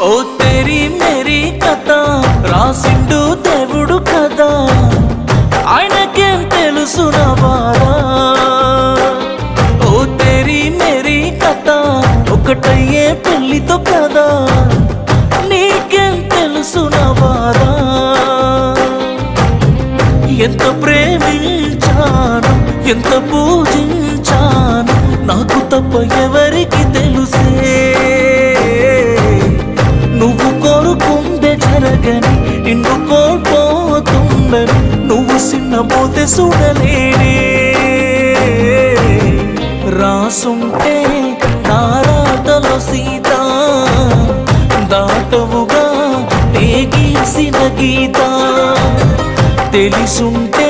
ఓ తెరీ Mary కథ రాసిండు దేవుడు కదా, ఆయనకేం తెలుసు నా బాధ. ఓ తెరీ మేరీ కథ ఒకటయ్యే పెళ్లితో కదా, నీకేం తెలుసు నా బాధ. ఎంత ప్రేమించాను ఎంత పూజించాను నాకు తప్ప ఎవరికి తెలుసే. నువ్వు కోరుకుందే జరగని నిన్ను కోల్పోతుందని, నువ్వు సిన్నపోతే చూడలేనే. రాసుంటే నారాటలో సీత దాటవుగా నే గీసిన గీత, తెలిసుంటే